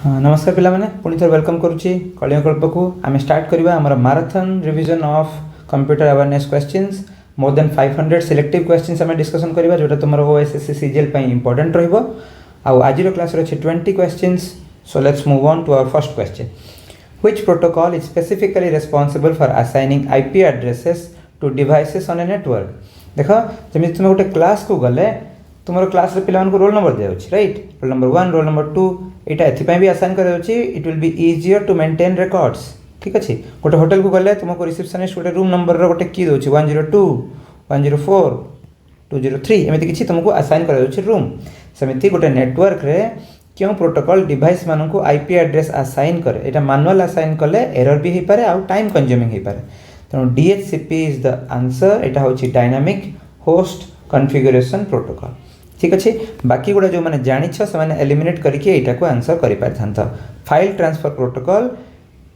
हाँ, नमस्कार पिला माने पुणी थर वेलकम करुच्ची कलिंगकल्प को आम स्टार्ट करवा आमर marathon revision of computer awareness questions more than 500 selective questions आम डिस्कसन करवा जोटा तुम ओएसएससी सीजीएल इंपोर्टेंट रहिबो आज क्लास रे 20 questions so let's move on to our first question which protocol is specifically responsible for assigning IP addresses to devices on a network. देखो जमी तुम गोटे क्लास को गले तुम क्लास रे पिला रोल नंबर दिया right roll number 1 roll number 2 यहाँ एथपाई भी आसाइन कर it will be easier to maintain records ठीक अच्छे गोटे होटेल को गले तुमको रिसेप्शनिस्ट गोटे रूम नंबर गोटे की दौर 102 104 203 एमती किसी तुमको आसाइन कर रूम सेमती गोटे नेटवर्क रे क्यों प्रोटोकॉल डिवाइस मानक आईपी एड्रेस आसाइन करे यहाँ मैनुअल आसाइन कले एरर भी हो पारे आउ टाइम कंज्यूमिंग हो पारे तेणु डीएचसीपी इज द आंसर यहाँ हूँ डायनामिक होस्ट कॉन्फ़िगरेशन प्रोटोकॉल ठीक अच्छे बाकी गुड़ा जो मैंने जानिछ से एलिमिनेट करके यहाँ को आंसर कर फाइल ट्रांसफर प्रोटोकॉल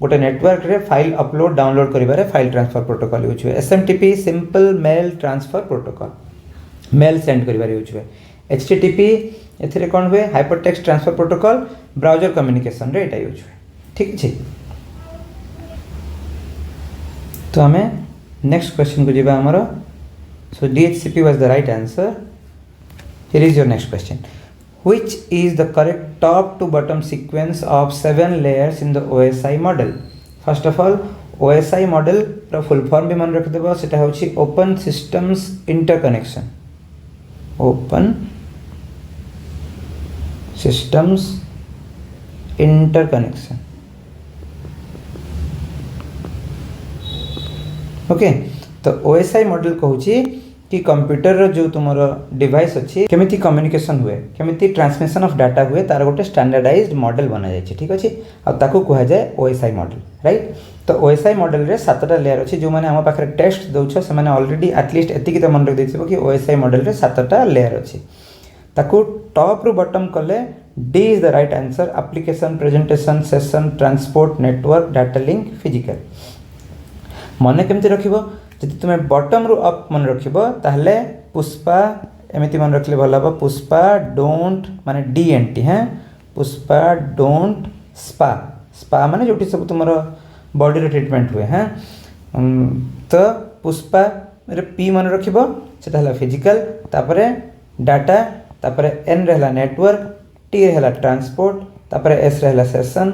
गोटे नेटवर्क रे फाइल अपलोड डाउनलोड करिबारे फाइल ट्रांसफर प्रोटोकॉल यूज हुए SMTP simple mail transfer protocol mail send करिबारे यूज हुए एचटीटीपी एथिरे कोन हुए hypertext transfer protocol browser communication रे एटा यूज हुए ठीक अछि। तो हमें नेक्स्ट क्वेश्चन को जिबा हमरो so DHCP was the right answer. Here is your next question. Which is the correct top to bottom sequence of 7 layers in the OSI model? First of all, OSI model रा full form भी मन रख देबो सेटा होछि Open Systems Interconnection. Open Systems Interconnection. Okay तो OSI model कहूछि कि computer रो जो तुम डिवाइस अच्छी केमिति कम्युनिकेशन हुए केमिति ट्रांसमिशन ऑफ डाटा हुए तार गोटे स्टैंडर्डाइज्ड मॉडल बना जाए ठीक अच्छे आकु कह जाए ओएसआई मॉडल राइट। तो ओएसआई मॉडल रे 7टा लेयर अच्छी जो मैंने आम पाखे टेस्ट दौछ से ऑलरेडी एटलिस्ट एतिक तो मन रख देथिबो कि ओएसआई मॉडल रे 7टा लेयर अच्छी ताकू टॉप रु बॉटम कले D is the right answer application presentation session transport network data link physical मन केमती रखिबो यदि तुम्हें बॉटम रु अप मन रखिबो ताहले पुष्पा एमिति मन रखले भल हम पुष्पा डोंट माने डीएनटी हैं पुष्पा डोंट स्पा स्पा माने जोटी सब तुम बॉडी रे ट्रीटमेंट हुए हैं तो पुष्पा रे पी मन रखिबो सेटा हला फिजिकल तापरे डाटा तापरे एन रहला नेटवर्क टी रहला ट्रांसपोर्ट तापरे एस रहला सेशन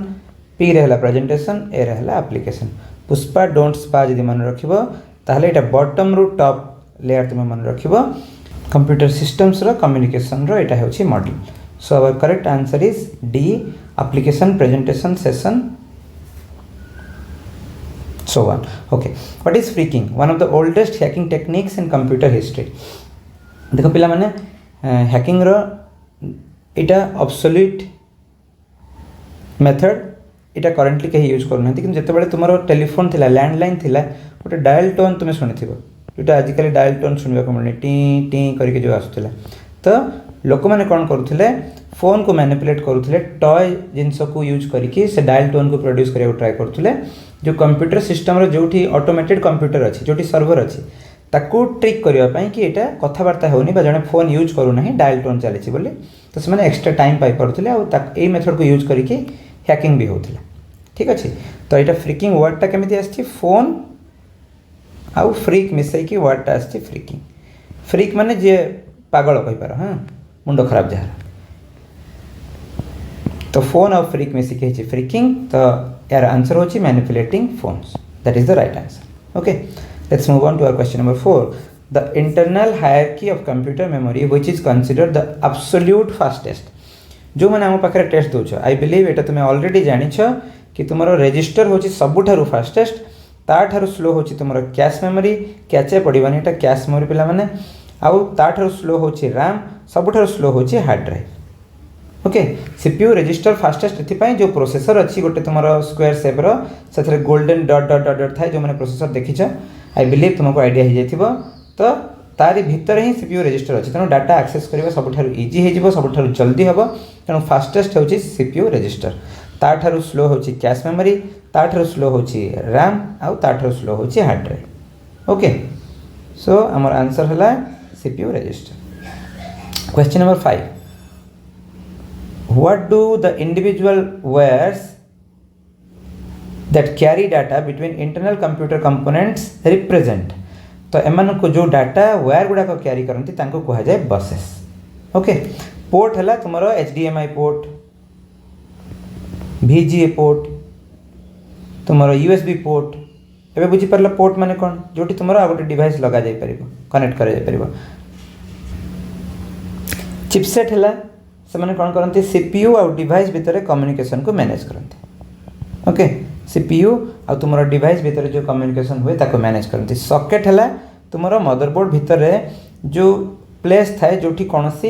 पी रहला प्रेजेंटेशन ए रहला एप्लीकेशन पुष्पा डोंट स्पा यदि मन रखिबो ताहले एटा बॉटम रु टॉप लेयर तुम मन रखिबो कंप्यूटर सिस्टम्स रो कम्युनिकेशन रो एटा होछि model. So our correct answer is the application presentation session so on. Okay, what is phreaking? One of the oldest hacking techniques in computer history. देखो पिला माने हैकिंग रो एटा ऑब्सोल्यूट मेथड एटा currently कहीं use करना कि जिते बड़े तुम टेलीफोन थिला लैंडलाइन थिला गोटे डायल टोन तुम शुणी जोटा आजिकल डायल टोन शुणा को मिलने टी टी करके जो आसूला तो लोक मैंने कौन करुले फोन को मैनिपुलेट करुले टॉय जिनस को यूज करके से डायल टोन को प्रोड्यूस करने ट्राए करुले जो कंप्यूटर सिस्टम रो जोठी ऑटोमेटेड कंप्यूटर अच्छी जोठी सर्वर अच्छी ताकू ट्रिक करने कि यहाँ कथबार्ता होनी जड़े फोन यूज करूना डायल टोन चली बोली तो से एक्सट्रा टाइम पाई पारुले यही मेथड को यूज करके हैकिंग भी होता ठीक अच्छे। तो यहाँ फ्रिकिंग वर्डटा केमी आसी फोन आउ फ्रिक मिसैकी वर्डटा आसी फ्रिकिंग फ्रिक माने जे पागल कहीपर हाँ मुंड खराब जार तो फोन और फ्रिक मिसिकी फ्रिकिंग तो यार आंसर होची manipulating fonts that is the right answer. Okay let's move on to our question number 4 the internal hierarchy of computer memory which is considered the absolute fastest जो मैंने आम पाखे test दौच I believe ये तुम्हें already जानिछ कि तुम register होची सबुठारु fastest ताठारु slow होची तुम कैश मेमोरी कैचे पड़वानी एटा कैश मेमोरी पिला माने आउ ताठारु स्लो होची रैम सबुठारु स्लो होची hard drive. Okay CPU register fastest एथिपाई जो प्रोसेसर अच्छी गोटे तुम स्क्वायर शेप रो से golden dot dot dot dot थाए जो मैंने प्रोसेसर देखिछ आई बिलीव तुमको आइडिया हो जाइथिबो तो तारी भितर ही सीपीयू रजिस्टर अच्छी तेणु डाटा एक्सेस करबा सबुठारु इजी हो सबुठारु जल्दी हम तेणु फास्टेस्ट होची सीपीयू रजिस्टर ताठारु स्लो होची कैश मेमोरी ताठारु स्लो होची रैम आउ ताठारु स्लो होची हार्ड ड्राइव। ओके सो आमर आंसर हला CPU register. Question number 5 What do the individual wires that carry data between internal computer components represent? तो एमान को जो डाटा वायर गुड़ा को कैरी करती तांको कहा जाए बसेस. ओके पोर्ट है तुम HDMI पोर्ट, VGA पोर्ट, तुम USB पोर्ट. एबे बुझी परला पोर्ट माने कौन जोटी तुम आ गोटे डिवाइस लगा जाई परिबो कनेक्ट करा जाई परिबो. चिपसेट है से माने कौन करती CPU आ डिवाइस भितर कम्युनिकेशन को मैनेज करते. ओके CPU आ तुम डिवाइस भितर जो कम्युनिकेशन हुए ताको मैनेज करती. सॉकेट है तुम मदरबोर्ड भितर जो प्लेस थाए जोठी कौन सी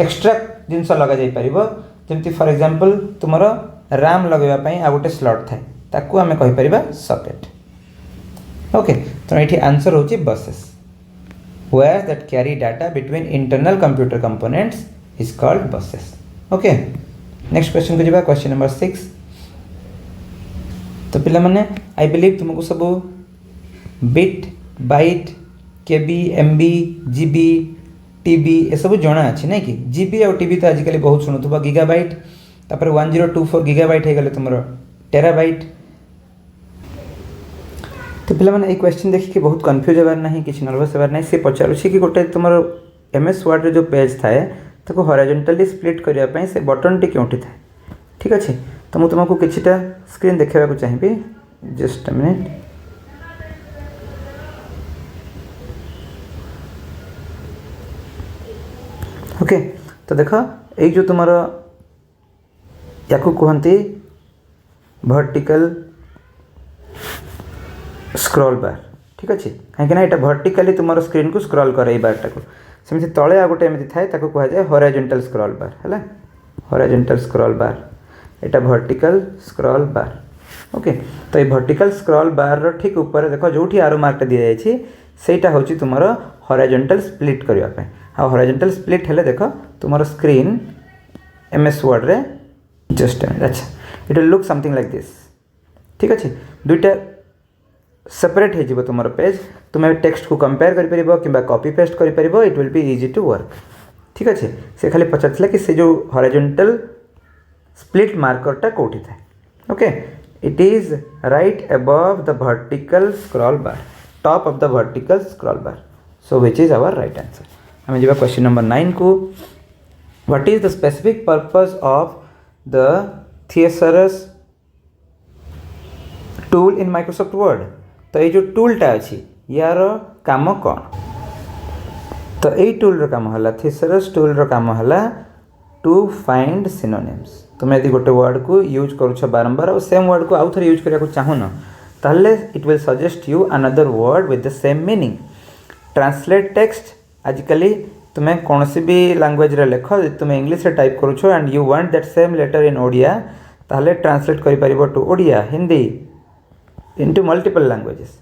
एक्स्ट्रा जिनस लगा जाई परिबो जेमती फॉर एग्जांपल तुम RAM लगेवाई आ गोटे स्लॉट थाए ताकू आमे कहि परिबा सॉकेट. ओके तो ये आंसर होची buses. Wires that carry data between internal computer components is called buses. Okay next question को जिबा क्वेश्चन नंबर 6. तो पिला माने आई बिलीव तुमको सब बिट बाइट केबी एमबी जीबी टीबी ए सब जणा अछि नै कि जीबी और टीबी तो आजिकल बहुत सुनुथबा गीगाबाइट तापर 1024 गीगाबाइट हे गले तुमरो टेराबाइट. तो पिला माने ए क्वेश्चन देखि के बहुत कंफ्यूज होबार नहीं किछ नर्वस होबार नहीं. से पचारु छी कि गोटे तुमरो एमएस वर्ड रे जो पेज थाए ताको हॉरिजॉन्टली स्प्लिट करिया पई से बटन टी केउठी थाए. ठीक अछि तो मु तुमको किछटा स्क्रीन देखेबा को चाहिबी. Just a minute. ओके तो देखो ए जो तुम्हारा याकू कहती वर्टिकल स्क्रॉल बार. ठीक अच्छे कहीं यहाँ वर्टिकली तुम स्क्रीन को स्क्रॉल करे बारटा को सेमती तले आ गोटे एमती थाए ताको कहा जाए हॉरिजॉन्टल स्क्रॉल बार है. हॉरिजॉन्टल स्क्रॉल बार एटा वर्टिकल स्क्रॉल बार. ओके तो ये वर्टिकल स्क्रॉल बार ठीक ऊपर देखो जोठी आरो मार्कटा दि जाइछि सेटा होची तुमरो हॉरिजॉन्टल स्प्लिट करिया पे. आ हॉरिजॉन्टल स्प्लिट हेले देखो तुमरो स्क्रीन एमएस वर्ड रे जस्ट अच्छा it will look something like this. ठीक अच्छे दुईटा सेपरेट हो जिवो तुमरो पेज. तुम टेक्स्ट को कंपेयर करि परिबो किबा कॉपी पेस्ट करि परिबो. It will be easy to work. ठीक अच्छे से खाली पचारथिला कि से जो हॉरिजॉन्टल स्प्लिट मार्करटा कोठी था. Okay it is right above the vertical scroll bar top of the vertical scroll bar. So which is our right answer. हमें जीवा क्वेश्चन नंबर 9 को. What is the specific purpose of the thesaurus tool in Microsoft Word. तो ये जो टूलटा अच्छी यार काम कौन. तो यही टूल काम है थियोसॉरस टूल काम है टू फाइंड सिनोनिम्स. तुम यदि गोटे वर्ड को यूज करुछ बारंबार और सेम वर्ड को आउ थे यूज करने को चाहून ताहले it will suggest you another word with the same meaning. Translate text आजिकल तुम्हें कौन सी भी लैंग्वेज रे लेख तुम इंग्लिश रे टाइप करुछ and you want that same letter in Odia ताहले ट्रांसलेट करि परिबो to Odia Hindi into multiple languages.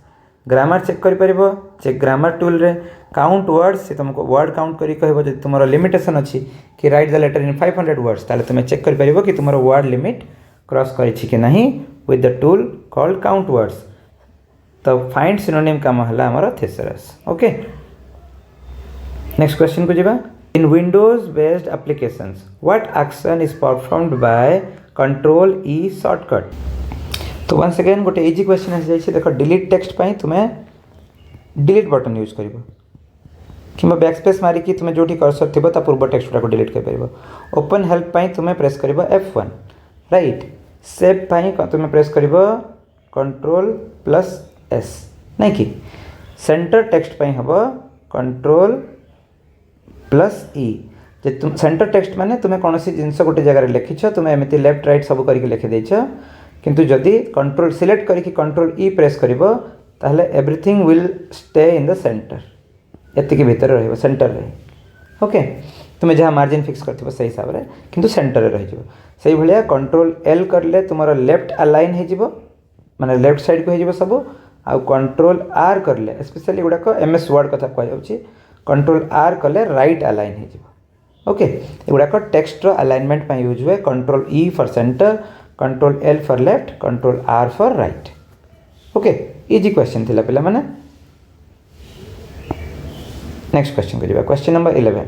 Grammar check करि परिबो चेक ग्रामर टूल रे. काउंट वर्ड्स से तुमको वर्ड काउंट करी कहबो जे तुमरो लिमिटेशन अछि कि write the letter in 500 words ताले तुम चेक करि परिबो कि तुमरो वर्ड लिमिट क्रॉस करि छि कि नहीं with the tool called count words. तो फाइंड सिनोनिम काम हला हमर थियोसॉरस. ओके नेक्स्ट क्वेश्चन को जिबा. In Windows based applications what action is performed by control E shortcut. तो वंस अगेन गोटे इजी क्वेश्चन आसी जाइए. देखो डिलीट टेक्स्ट पाई तुम्हें डिलीट बटन यूज कर कि बैकस्पेस मारिकी तुम्हें जो कर्सर थी पूर्व टेक्स्ट गुड़ा डिलीट कर. ओपन हेल्प पाई तुम्हें प्रेस कर F1 राइट. सेव पाई तुम्हें प्रेस कर Ctrl+S नहीं कि सेंटर टेक्स्ट पाई हम Ctrl+E. जे तुम सेंटर टेक्स्ट माने तुम्हें कौन सी जिनस गोटे जगह लिखिछ तुम्हें एमती लेफ्ट राइट सब करके लिखिदेच किंतु जदि कंट्रोल सिलेक्ट करके Ctrl+E प्रेस करिवो ताहले everything will stay in the center. एतिकी भीतर रहिबो सेंटर रे. ओके तुम्हें जहाँ मार्जिन फिक्स करथिबो सही हिसाब रे किंतु सेंटर रे रहिजो. सही भलिया Ctrl+L करले तुमरो लेफ्ट अलाइन हे जिवो माने लेफ्ट साइड को हे जिवो सब. आ Ctrl+R करले स्पेशली गुडा को एमएस वर्ड कथा कह जाउची Ctrl+R करले राइट अलाइन हे जिवो. ओके एगुडा को टेक्स्ट रो अलाइनमेंट पई यूज हुए. Ctrl+E for center, Ctrl+L for left, Ctrl+R for right. Okay easy question थिला पिला माने. नेक्स्ट क्वेश्चन को जिबा. Question number 11.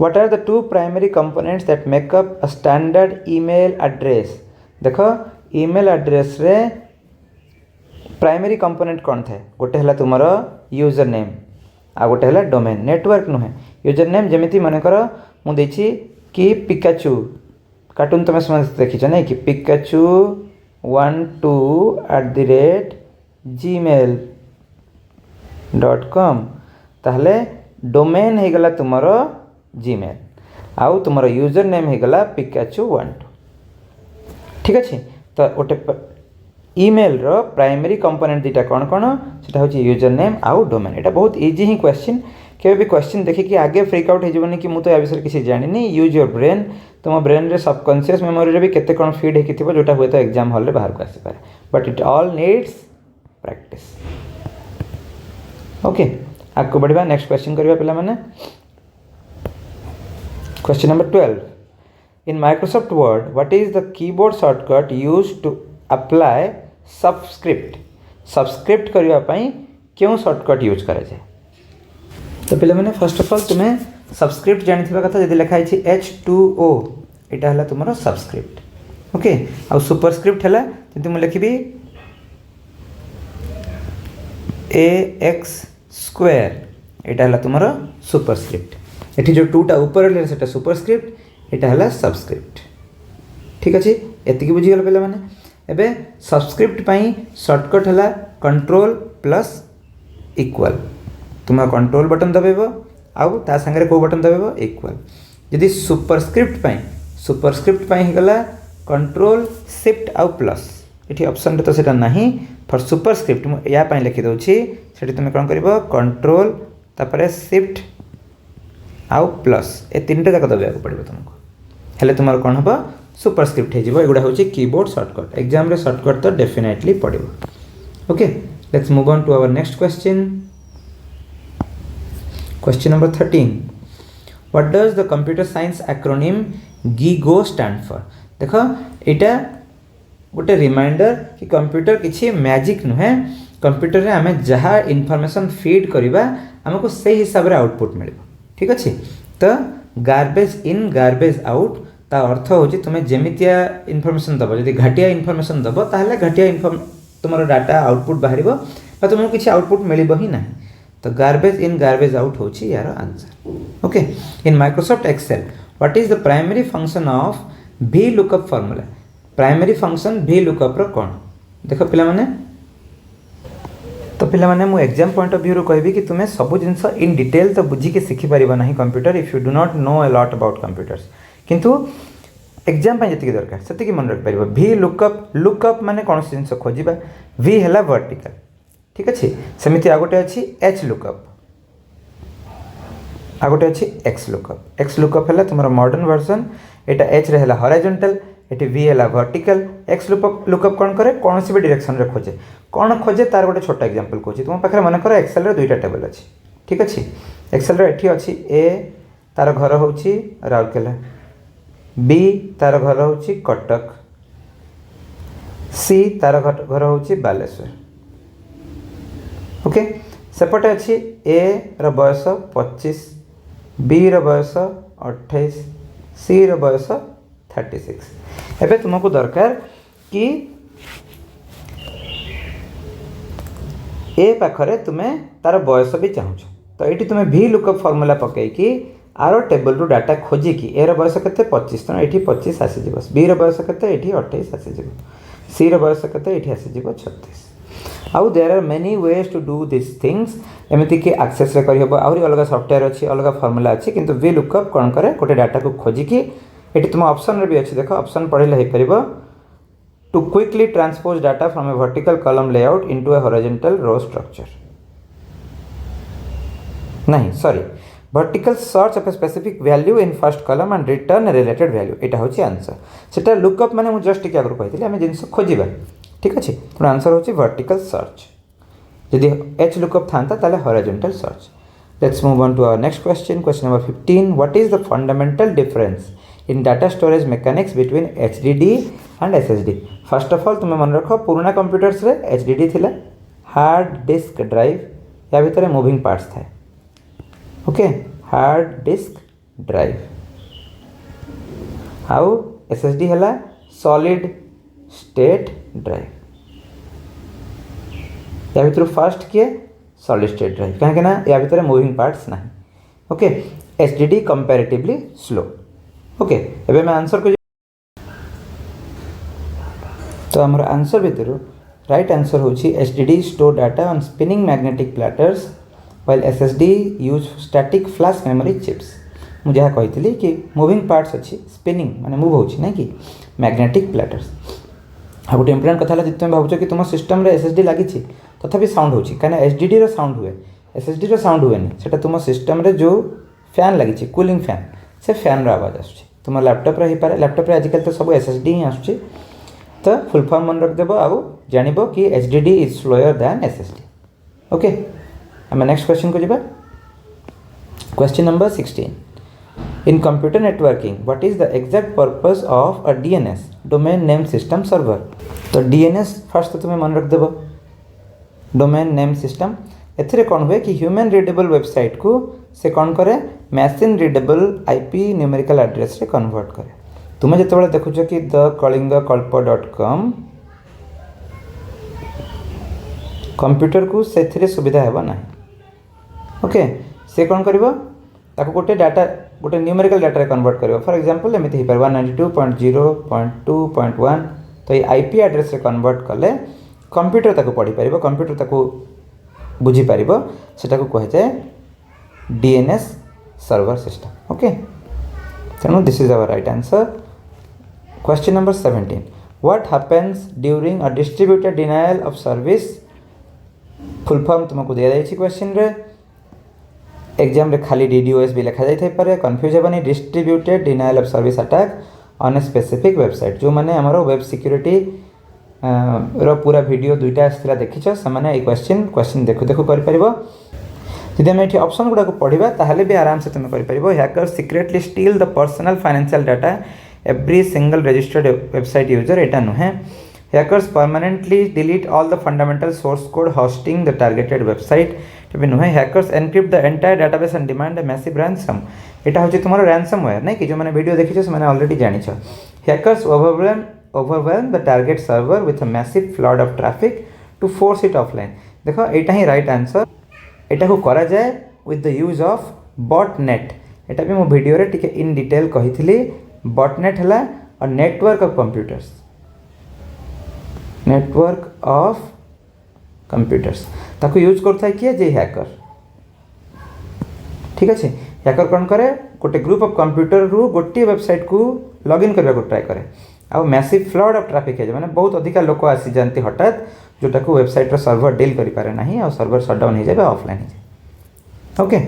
What are the two primary components that make up a standard email address. देख email address रे primary component कौन थे, गोटे है तुम यूजर नेम आ गोटे है डोमेन। नेटवर्क नुहे यूजर नेम जमीती मनकर मुझे कि पिकाचू कार्टून तुम समस्त देखीच नहीं कि पिकाचू 12@gmail.com ताहले डोमेन हो गला तुमर जीमेल आउ तुमर यूजर नेम हो गला पिकाचू12। ठीक अच्छे तो गोटे ईमेल रो प्राइमरी कंपोनेंट दीटा कौन कौन सेटा होची यूजर नेम आउ डोमेन। एटा बहुत इजी ही क्वेश्चन केबे भी क्वेश्चन देखि कि आगे फ्रीक आउट हो कि मुझे या विषय किसी जानी। यूज योर ब्रेन तुम ब्रेन रे सबकॉन्शियस मेमोरी रे भी केते कौन फीड होती जोटा हुए तो एग्जाम हॉल रे बाहर को आसी पारे but it all needs practice. Okay आगको बढ़िया नेक्स्ट क्वेश्चन करबा पिला माने। Question number 12 in Microsoft Word what is the keyboard shortcut used to apply subscript. Subscript करबा पई क्यों शॉर्टकट यूज करा जाए। तो पिला माने फर्स्ट ऑफ ऑल तुम्हें सबस्क्रिप्ट जानिथिबा कथा जदि लिखा है H2O एटा हला तुमरो सबस्क्रिप्ट। ओके आ सुपरस्क्रिप्ट हला जदि मु लिखिबी AX² एटा हला तुमरो सुपरस्क्रिप्ट। एठी जो टूटा ऊपर ले सेटा सुपरस्क्रिप्ट एटा हला सबस्क्रिप्ट। ठीक अछि एति की बुझी गेल पिला माने। एबे सबस्क्रिप्ट पई शॉर्टकट हला कंट्रोल प्लस इक्वल। तुम कंट्रोल बटन दबेब आउ ता संगे को बटन दबेब इक्वल। यदि सुपरस्क्रिप्ट पाई गला कंट्रोल शिफ्ट आउ प्लस ये ऑप्शन तो सेटा नहीं फॉर सुपरस्क्रिप्ट मु या पाई लिखि दोछि सेठी तुम कोन करबो कंट्रोल तापरे शिफ्ट आउ प्लस ए तीनटा जाक दबेया पड़िबो तुमको हेले तुमर कोन हबो सुपरस्क्रिप्ट हे जिवो। एगुडा होछि कीबोर्ड शॉर्टकट एग्जाम रे शॉर्टकट तो डेफिनेटली पड़िबो। Okay let's move on to our next question. Question number 13 what does the computer science acronym GIGO stand for। देखो एटा गोटे रिमाइंडर कि कंप्यूटर किछि मैजिक नुहे कंप्यूटर रे हमें जहाँ इनफॉरमेशन फीड करिबा हमको सही हिसाब रे आउटपुट मिलिबो। ठीक अछि तो गार्बेज इन गार्बेज आउट ता अर्थ होछि तुमे जेमितिया इनफॉरमेशन दबो यदि घाटिया इनफॉरमेशन दबो ताहले घाटिया तुमरो डाटा आउटपुट बाहरिबो बा तुमको किछि आउटपुट मिलिबो ही नहीं। तो गार्बेज इन गार्बेज आउट होची यार answer. Okay in Microsoft Excel what is the primary function of V lookup formula. Primary function V lookup रो कोन देखो पिला माने। तो पिला माने मु एग्जाम पॉइंट ऑफ व्यू रो कहबी कि तुमे सब जिंस इन डिटेल तो बुझी के सिखि परिबा नहीं computer if you do not know a lot about computers किंतु एग्जाम पे जति दरकार सेति की मन रख परिबा। वी लुकअप माने कोन जिंस खोजिबा वी हला वर्टिकल। ठीक अच्छे सेमिति आगोटे अच्छी एच लुकअप आगोटे अच्छी एक्स लुकअप। एक्स लुकअप है तुम मॉडर्न वर्जन एटा एच रे है हॉरिजॉन्टल एटी वी है वर्टिकल। एक्स लुकअप कौन करे कौन सी भी डायरेक्शन रे खोजे कौन खोजे तार गोटे छोटा एग्जांपल कहूँ तुम पाखे मन कर एक्सेल रे दुईटा टेबल अच्छी। ठीक अच्छे एक्सेल रे एठी अच्छी ए तार घर होची राउरकेला बी तार घर होची कटक सी तार घर होची बालेश्वर। ओके सेपटे अच्छी ए रो बयस 25 बी रो बयस 28 सी रो बयस 36। एबे तुमको दरकार कि ए पाखरे तुम्हें तार बयस भी चाहूच तो ये तुम्हें भी लुकअप फॉर्मूला पकई कि आरो टेबल रु डाटा खोजिकी ए रो बयस केते 25 तो ये 25 आसीज बी रो बयस केते ये 28 आसीज सी रो बयस केते ये आसीज 36। आउ there are many ways to do this things एमती कि एक्सेस रे करि हबो आउरी अलग सॉफ्टवेयर अछि अलग फार्मूला अछि किंतु वी लुकअप कोन करे गोटे डाटा को खोजी कि एटी तुम ऑप्शन रे भी अछि देखो ऑप्शन पढिले हे परिबो to quickly transpose data from a vertical column layout into a horizontal row structure नहीं sorry vertical search of a specific value in first column and return related value एटा होछि आंसर। सेटा लुकअप माने मु just tick Agar कहितली हम जिंस खोजिबा। ठीक अच्छे तो आंसर होची वर्टिकल सर्च यदि एच लुकअप था ताले horizontal search. Let's move on to our next question. Question number 15 what is the fundamental difference in data storage mechanics between HDD and SSD. First of all तुम्हें मन रख पुराना computers रे HDD थिला hard disk drive या भीतर moving parts था। Okay hard disk drive आउ एसएसडी है सॉलिड स्टेट ड्राइव या भर फास्ट किए सॉलिड स्टेट ड्राइव कहीं या भर मूविंग पार्ट्स ना okay HDD comparatively slow okay एबे मैं आंसर को तो आमर आंसर भितर राइट आंसर होची HDD store data on spinning magnetic platters while SSD use static flash memory chips मुझे जहाँ कही कि मूविंग पार्ट्स अच्छी स्पिनिंग माने मूव होची ना कि मैग्नेटिक प्लैटर्स आ गोटे इंपोर्टेंट कथा है तुम भावुच कि तुम सिस्टम रे एसएसडी लगी तथापि साउंड होची कहीं एचडीडी रो साउंड हुए एसएसडी रो साउंड हुए सेटा तुम सिस्टम रे जो फैन लगी कूलिंग फैन से फैन रो आवाज आसुची तुम लैपटॉप रे ही पारे लैपटॉप रे आजिकल तो सब एसएसडी ही आसुची तो फुल फॉर्म मन रखदेव आउ जानब कि HDD is slower than SSD okay आम नेक्स्ट क्वेश्चन को जावा question number 16 in computer networking what is the exact purpose of a DNS domain name system server तो डीएनएस फर्स्ट तो तुम्हें मन रखदेव डोमेन नेम सिस्टम एथिरे कौन हुए कि ह्यूमन रीडेबल वेबसाइट को से कौन करे machine readable IP numerical address रे कन्वर्ट करे तुम्हें जिते देखुच कि thekaligakalpa.com कंप्यूटर को से सुविधा है ना ओके से कौन कर गोटे डाटा गोटे न्यूमेरिकल डाटा रे कन्वर्ट कर फॉर एग्जांपल एमती हो पारे 192.0.2.1 तो ये आईपी एड्रेस रे कन्वर्ट कले कंप्यूटर ताको पढ़ी पारिबो कंप्यूटर ताको बुझी पारिबो सेटा को कहे जाए डीएनएस सर्वर सिस्टम ओके तेणु this is our right answer question number 17 what happens during a distributed denial of service full form तुमको दिया जाइए क्वेश्चन रे एग्जाम रे खाली डीडीओएस भी लिखा जाई पारे कंफ्यूज हेबनी distributed denial of service attack on a specific website जो माने हमरो वेब सिक्योरिटी रो पूरा वीडियो दुईटा आसला देखिछ से क्वेश्चन देखु देखु कर परिबो जदि हम ये ऑप्शन गुड़ा को पढ़ा ताहले भी आराम से तुम कर hacker secretly steel the personal financial data every single registered website user एटा नुहे hackers permanently delete all the fundamental source code hosting the targeted website भी नुहे hackers encrypt the entire database and demand a massive ransom एटा होची तुम्हारा ransomware नहीं कि जो मैंने video देखिछ से मैंने ऑलरेडी जानिछ hackers overwhelm the target server with a massive flood of traffic to force it offline देखो एटा ही राइट आंसर एटा को करा जाए with the use of botnet एटा भी मो वीडियो रे टिके इन डिटेल कहिथिली botnet हला a network of computers ताको यूज करथा किए जे हैकर ठीक अछि हैकर कोन करे गोटे ग्रुप ऑफ कंप्यूटर रु गोटे वेबसाइट को लॉगिन करबा को ट्राई करे आ मैसिव फ्लड ऑफ ट्रैफिक है माने बहुत अधिक लोक आसी जानती हठात जोटा को वेबसाइट रो सर्वर डील करि पारे नाही आ सर्वर शटडाउन हो जाए ऑफलाइन हो जाए ओके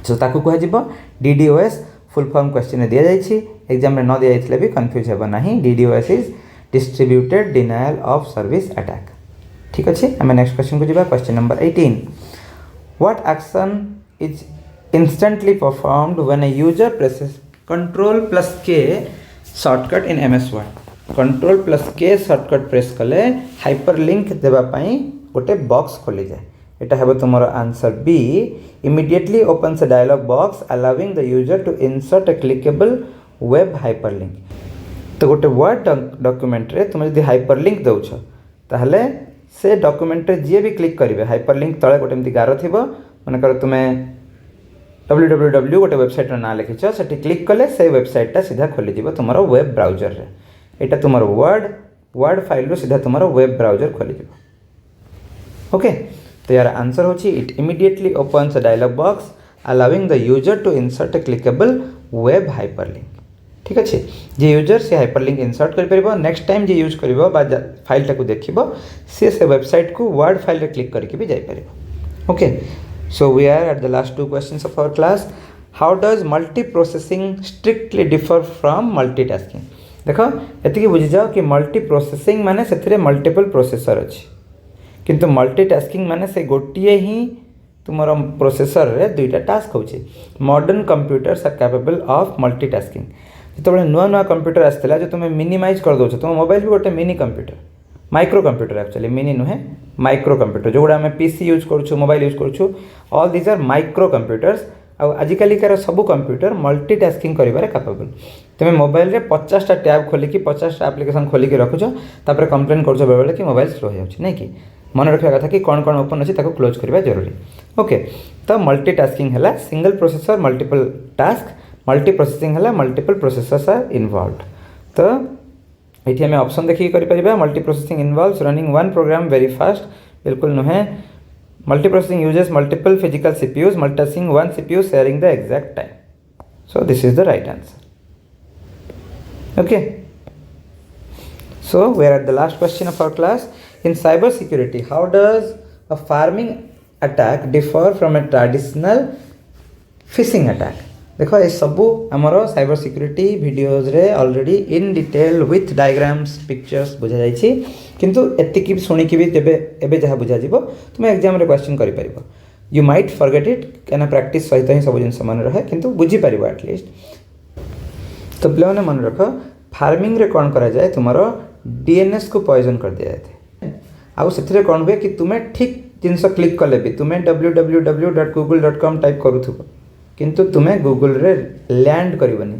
सो ताको कह जिवो डीडीओएस फुल फॉर्म क्वेश्चन में दिया जाइछि एग्जाम में न दिया जाइथिले भी कंफ्यूज हेबो नाही DDoS is distributed denial of service attack ठीक अछि हम नेक्स्ट क्वेश्चन को जिबा question number 18 what action is instantly performed when a user presses Ctrl+K shortcut in MS Word Ctrl+K shortcut press कले hyperlink देबा पई गोटे बॉक्स खोली जाए एटा हेबो तुमरो आंसर बी immediately opens a dialog box allowing the user to insert a clickable web hyperlink तो गोटे वर्ड डॉक्यूमेंट रे तुम यदि hyperlink दउछ ताहले से डॉक्यूमेंट रे जे भी क्लिक करिवे hyperlink तळे गोटे एमती गारो थिबो माने कर तुमे www गोटे वेबसाइट ना लिखिछ सेठी क्लिक कले से वेबसाइट टा सीधा खोली जीवो तुम्हारो वेब ब्राउजर रे एटा तुम्हारो वर्ड फाइल रो सीधा तुम्हारो वेब ब्राउजर खोली जीवो ओके तो यार आंसर होची it immediately opens a dialog box allowing the user to insert a clickable web hyperlink ठीक अच्छे जे यूजर से हाइपरलिंक इंसर्ट कर परिबो नेक्स्ट टाइम जे यूज करिवो बा फाइल टा को देखिबो से वेबसाइट को वर्ड फाइल रे क्लिक करके भी जाई परिबो okay So we are at the last two questions of our class. How does multiprocessing strictly differ from multitasking? देखो एतिकी बुझी जाओ कि multiprocessing माने सेथिरे multiple processor अछि किंतु multitasking माने से गोटिए ही तुमरो प्रोसेसर रे दुईटा टास्क होछि modern computers are capable of multitasking जेतबे नुआ नुआ कंप्यूटर आस्तला जो तुम मिनिमाइज कर दोछ तुम मोबाइल भी गोटे mini computer micro computer actually mini नुहे माइक्रो कंप्यूटर जोड़ा आम पीसी यूज करूँ मोबाइल यूज करूँ all these are micro computers आजिकालिकार सब कंप्यूटर मल्टीटास्किंग करिबारे कैपेबल। तुम मोबाइल रे 50टा टैब खोलिकी 50टा एप्लिकेशन खोलिकी रखुछ तापर कंप्लेन करूछ बेले कि मोबाइल स्लो हो जाउछ नहीं कि मन रखा कथा कि कौन कौन ओपन अच्छी क्लोज करवा जरूरी। ओके तो मल्टीटास्किंग है single processor multiple task, multi processing है मल्टीपल प्रोसेसर्स आर इन्वॉल्वड। तो ये आम ऑप्शन देखिए करें multi processing involves running one program very fast, बिल्कुल नुहे। Multi processing uses multiple physical CPUs, multitasking one CPU sharing the exact time. So this is the right answer. Okay so we are at the last question of our class. In cyber security how does a pharming attack differ from a traditional phishing attack. देखो ये सबू आमर cyber security videos रे already in detail with diagrams pictures बुझा जाइछि, किंतु एतिकी शुणिकी भी जब एबे जहाँ बुझा जीवो तुम एग्जाम रे क्वेश्चन करि परिबो। यू माइट फॉरगेट इट कहना प्रैक्टिस सहित ही सब जिन मन रहे किंतु बुझी पारिबो एटलिस्ट। तो पिलाने मन रख फार्मिंग रे कौन करा जाए तुमर डीएनएस को पॉइजन कर दिया जाए आउ से कौन हुए कि तुम्हें ठीक जिनस क्लिक कले भी तुम्हें www.google.com टाइप करूथुबो किंतु तुम्हें गूगल रे लैंड करबनी।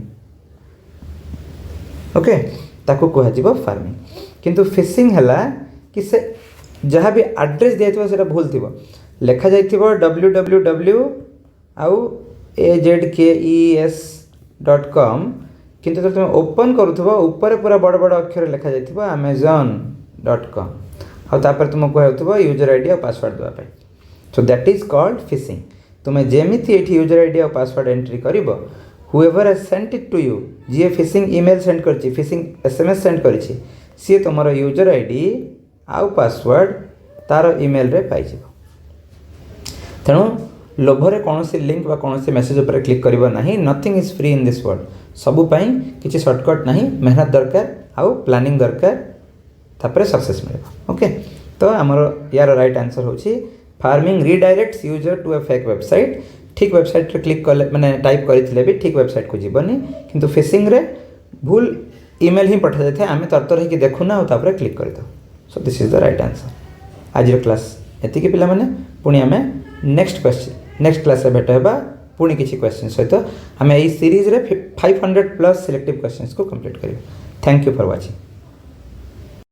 ओके ताको कह जीवो फार्मिंग। किंतु फिशिंग हैला कि से जहाँ भी एड्रेस दिया से भूल थी लिखा जाइथिबो www आउ azkes.com किंतु तो तुम ओपन करूथबो ऊपर पूरा बड़ बड़ अक्षर लिखा जाइथिबो amazon.com और तापर तुम कहउथबो यूजर आईडी और पासवर्ड देवा पाई। So that is called phishing. तुम्हें जेमिति एठी यूजर आईडी और पासवर्ड एंट्री करिवो whoever has sent it to you जी फिशिंग ईमेल सेंड करछि फिशिंग एसएमएस सेंड करछि सी तुमर यूजर आईडी आउ पासवर्ड तार ईमेल रे पाई जिवो। तेणु लोभरे कौन सी लिंक वा कौन सी मैसेज ऊपर क्लिक करिवो नाही। Nothing is free in this world. सबु पई किछि शॉर्टकट नाही, मेहनत दरकार आउ प्लानिंग दरकार तापर सक्सेस मिलेबो। ओके तो हमर यार राइट आंसर होछि pharming redirects user to a fake website. ठीक वेबसाइट रे क्लिक कले माने टाइप करथिले भी ठीक वेबसाइट को जीवनी किंतु फिशिंग रे भूल ईमेल ही पठा जाए आम तरतर होकर देखुना और तापर क्लिक कर दो। सो this is the right answer. आज क्लास एतिकी पिला माने पुणी आम नेक्स्ट क्लास रे भेट हेबा पुणी किछि क्वेश्चन सहित आम एई सीरीज रे 500 प्लस सिलेक्टिव क्वेश्चंस को कंप्लीट करियो। Thank you for watching.